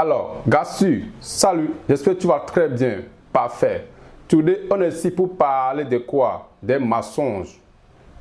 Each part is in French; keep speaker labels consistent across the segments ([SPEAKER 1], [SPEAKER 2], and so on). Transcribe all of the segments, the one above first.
[SPEAKER 1] Alors, Gassu, salut, j'espère que tu vas très bien. Parfait. Today, on est ici pour parler de quoi? Des mensonges.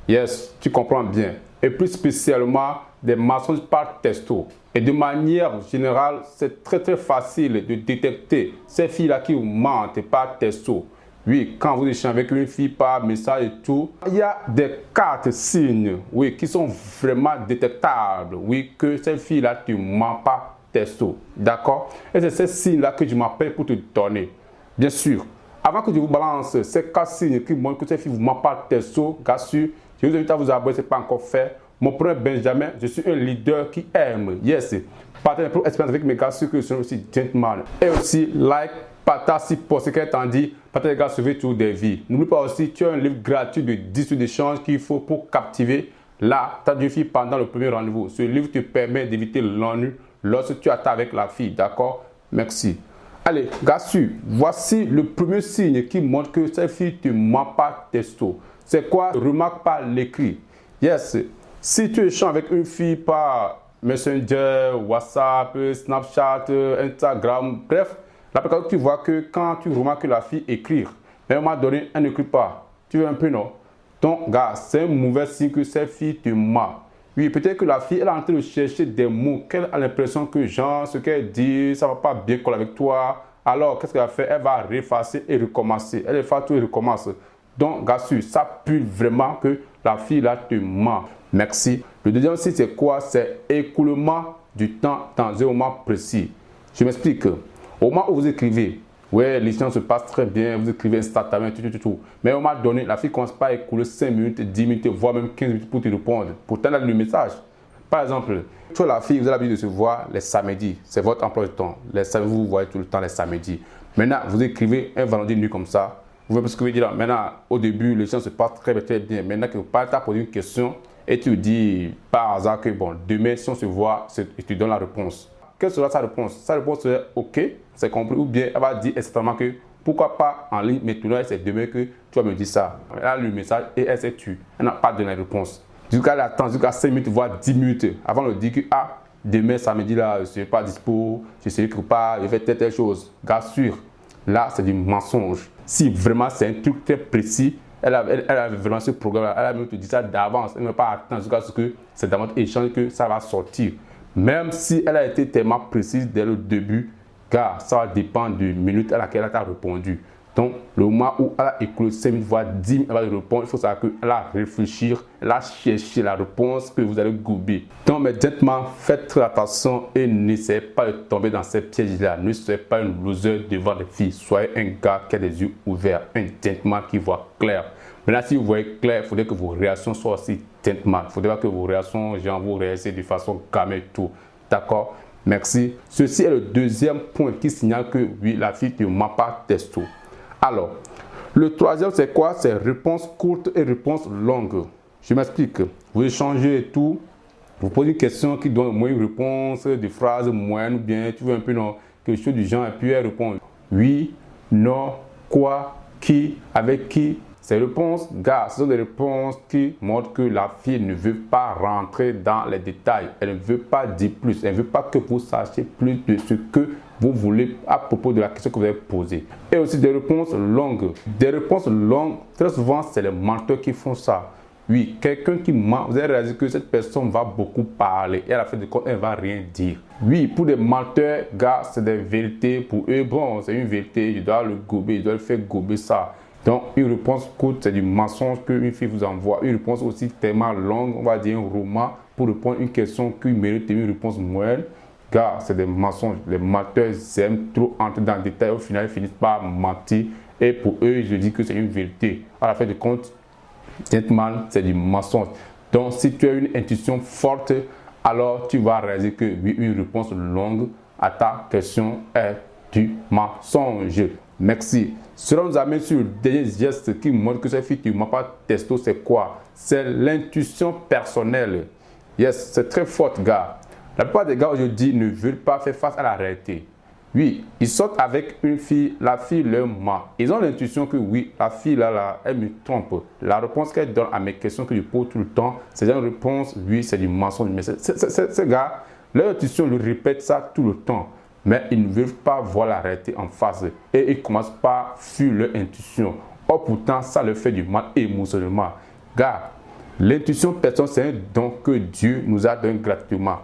[SPEAKER 1] Yes, tu comprends bien. Et plus spécialement, des mensonges par texto. Et de manière générale, c'est très facile de détecter ces filles-là qui vous mentent par texto. Oui, quand vous échangez avec une fille par message et tout, il y a des 4 signes, oui, qui sont vraiment détectables. Oui, que ces filles-là ne mentent pas texto. D'accord? Et c'est ces signes-là que je m'appelle pour te donner. Bien sûr, avant que je vous balance ces 4 signes qui montrent que ces filles ne vous mentent pas texto, Gassu, je vous invite à vous abonner si ce n'est pas encore fait. Mon prénom est Benjamin, je suis un leader qui aime, yes, partager pour expérience avec mes gars que je suis aussi gentleman. Et aussi, like, partage si pour ce qu'elle t'en dit, partage les gars sauver toutes des vies. N'oublie pas aussi, tu as un livre gratuit de 10 d'échange qu'il faut pour captiver la ta jeune fille pendant le premier rendez-vous. Ce livre te permet d'éviter l'ennui lorsque tu attends avec la fille, d'accord? Merci. Allez, Gassu, voici le premier signe qui montre que cette fille ne te ment pas texto. C'est quoi? Remarque par l'écrit. Yes. Si tu échanges avec une fille par Messenger, WhatsApp, Snapchat, Instagram, bref, la plupart tu vois que quand tu remarques que la fille écrit, mais à un moment donné, elle n'écrit pas. Tu veux un peu, non? Donc, gars, c'est un mauvais signe que cette fille te ment. Oui, peut-être que la fille, elle est en train de chercher des mots qu'elle a l'impression que, genre, ce qu'elle dit, ça ne va pas bien coller avec toi. Alors, qu'est-ce qu'elle va faire? Elle va effacer et recommencer. Elle efface tout et recommence. Donc, gars, ça pue vraiment que la fille là te ment. Merci. Le deuxième signe, c'est quoi? C'est écoulement du temps dans un moment précis. Je m'explique. Au moment où vous écrivez, ouais, l'échange se passe très bien, vous écrivez instantanément, tout. Mais au moment donné, la fille commence pas à écouler 5 minutes, 10 minutes, voire même 15 minutes pour te répondre. Pourtant, elle a le message. Par exemple, toi, la fille, vous avez l'habitude de se voir les samedis. C'est votre emploi de temps. Les samedis, vous vous voyez tout le temps les samedis. Maintenant, vous écrivez un vendredi nuit comme ça. Vous voyez ce que je veux dire là. Maintenant, au début, l'échange se passe très bien. Maintenant que vous parlez, poser une question et tu dis par hasard que bon, demain, si on se voit, et tu donnes la réponse. Quelle sera sa réponse? Sa réponse serait OK, c'est compris, ou bien elle va dire exactement que pourquoi pas en ligne, mais tout le monde, c'est demain que tu vas me dire ça. Elle a le message et elle s'est tue. Elle n'a pas donné la réponse. Jusqu'à elle attend jusqu'à 5 minutes, voire 10 minutes avant de dire que ah, demain, samedi là, je ne suis pas dispo, je ne sais pas, je fais telle chose. Gars sûr, là, c'est du mensonge. Si vraiment c'est un truc très précis, elle a vraiment ce programme, elle a même te dit ça d'avance. Elle ne va pas attendre jusqu'à ce que c'est dans votre échange que ça va sortir. Même si elle a été tellement précise dès le début, car ça va dépendre de minutes à laquelle elle t'a répondu. Donc, le moment où elle a écoulé 5 minutes, voire 10 minutes, elle va répondre, il faut savoir qu'elle a réfléchi, elle a cherché la réponse que vous allez gober. Donc, mes gentlemen, faites très attention et n'essayez pas de tomber dans ces pièges-là. Ne soyez pas un loser devant les filles. Soyez un gars qui a les yeux ouverts, un gentleman qui voit clair. Maintenant, si vous voyez clair, il faudrait que vos réactions soient aussi gentleman. Il faudrait que vos réactions, genre, vous réagissez de façon calme et tout. D'accord? Merci. Ceci est le deuxième point qui signale que oui, la fille ne ment pas texto. Alors, le troisième, c'est quoi? C'est réponse courte et réponse longue. Je m'explique. Vous échangez et tout. Vous posez une question qui donne au moins une réponse, des phrases moyennes ou bien tu veux un peu non, quelque chose du genre et puis elle répond oui, non, quoi, qui, avec qui. Ces réponses, gars, ce sont des réponses qui montrent que la fille ne veut pas rentrer dans les détails. Elle ne veut pas dire plus. Elle ne veut pas que vous sachiez plus de ce que vous voulez à propos de la question que vous avez posée. Et aussi des réponses longues. Des réponses longues, très souvent, c'est les menteurs qui font ça. Oui, quelqu'un qui ment, vous avez réalisé que cette personne va beaucoup parler et à la fin de compte, elle ne va rien dire. Oui, pour des menteurs, gars, c'est des vérités. Pour eux, bon, c'est une vérité, je dois le gober, je dois le faire gober ça. Donc, une réponse courte, c'est du mensonge qu'une fille vous envoie. Une réponse aussi tellement longue, on va dire un roman, pour répondre à une question qui mérite une réponse moyenne. Car c'est des mensonges. Les menteurs aiment trop entrer dans le détail. Au final, ils finissent par mentir. Et pour eux, je dis que c'est une vérité. À la fin de compte, gentleman, c'est du mensonge. Donc, si tu as une intuition forte, alors tu vas réaliser que oui, une réponse longue à ta question est du mensonge. Merci. Cela nous amène sur le dernier geste qui montre que cette fille ne ment pas texto, c'est quoi? C'est l'intuition personnelle. Yes, c'est très fort, gars. La plupart des gars aujourd'hui ne veulent pas faire face à la réalité. Oui, ils sortent avec une fille, la fille leur ment. Ils ont l'intuition que oui, la fille là, elle me trompe. La réponse qu'elle donne à mes questions que je pose tout le temps, c'est une réponse, oui, c'est du mensonge. Mais ces gars, leur intuition lui répète ça tout le temps. mais ils ne veulent pas voir la réalité en face et ils commencent par fuir leur intuition. Or pourtant, ça leur fait du mal émotionnellement. Car l'intuition personnelle, c'est un don que Dieu nous a donné gratuitement.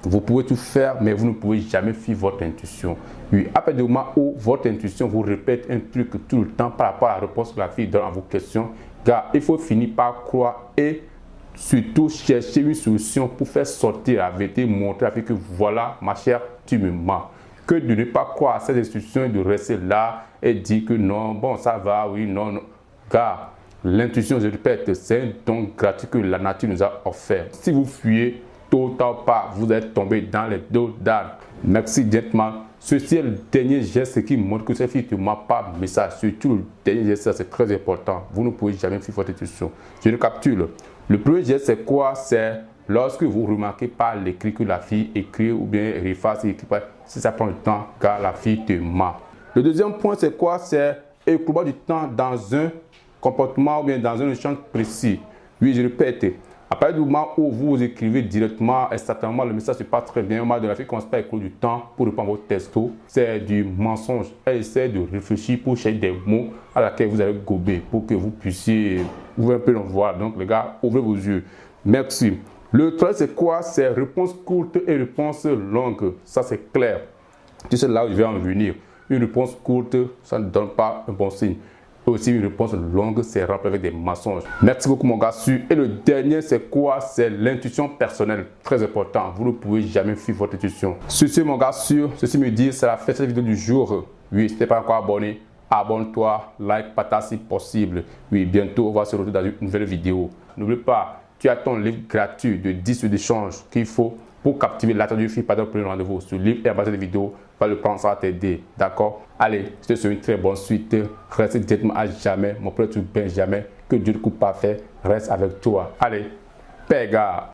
[SPEAKER 1] Vous pouvez tout faire, mais vous ne pouvez jamais suivre votre intuition. Oui, à partir du moment où votre intuition vous répète un truc tout le temps par rapport à la réponse que la fille donne à vos questions, car il faut finir par croire et surtout chercher une solution pour faire sortir la vérité, montrer à la fille que voilà, ma chère, tu me mens. Que de ne pas croire à cette intuition et de rester là et dire que non, bon, ça va, oui, non, non. Car l'intuition, je répète, c'est un don gratuit que la nature nous a offert. Si vous fuyez, tôt ou tard, vous êtes tombé dans les dos d'âne. Merci, gentlemen. Ceci est le dernier geste qui montre que cette fille ne m'a pas message. Surtout le dernier geste, c'est très important. Vous ne pouvez jamais suivre votre intuition. Je récapitule. Le premier geste, c'est quoi? C'est lorsque vous remarquez par l'écrit que la fille écrit ou bien efface, si ça prend du temps, car la fille te ment. Le deuxième point, c'est quoi? C'est écoulement du temps dans un comportement ou bien dans un échange précis. Oui, je répète. À partir du moment où vous écrivez directement, instantanément, le message se passe très bien. Au moment de la fille commence pas à écouler du temps pour répondre à votre texto. C'est du mensonge. Elle essaie de réfléchir pour chercher des mots à laquelle vous allez gober pour que vous puissiez ouvrir un peu le voir. Donc, les gars, ouvrez vos yeux. Merci. Le troisième, c'est quoi? C'est réponse courte et réponse longue. Ça, c'est clair. Tu sais là où je vais en venir. Une réponse courte, ça ne donne pas un bon signe. Aussi une réponse longue, c'est rempli avec des mensonges. Merci beaucoup mon gars. Et le dernier, c'est quoi? C'est l'intuition personnelle. Très important. Vous ne pouvez jamais suivre votre intuition. Ceci mon gars, ceci me dit, c'est la fin de cette vidéo du jour. Oui, si tu n'es pas encore abonné, abonne-toi, like, partage si possible. Oui, bientôt on va se retrouver dans une nouvelle vidéo. N'oublie pas, tu as ton livre gratuit de 10 d'échange qu'il faut pour captiver l'attention du fille pendant le premier rendez-vous. Ce livre et à base de vidéos, va le prendre, ça va t'aider. D'accord? Allez, je te souhaite une très bonne suite. Reste directement à jamais. Mon frère, tu Benjamin. Que Dieu ne coupe pas fait. Reste avec toi. Allez, paix, gars.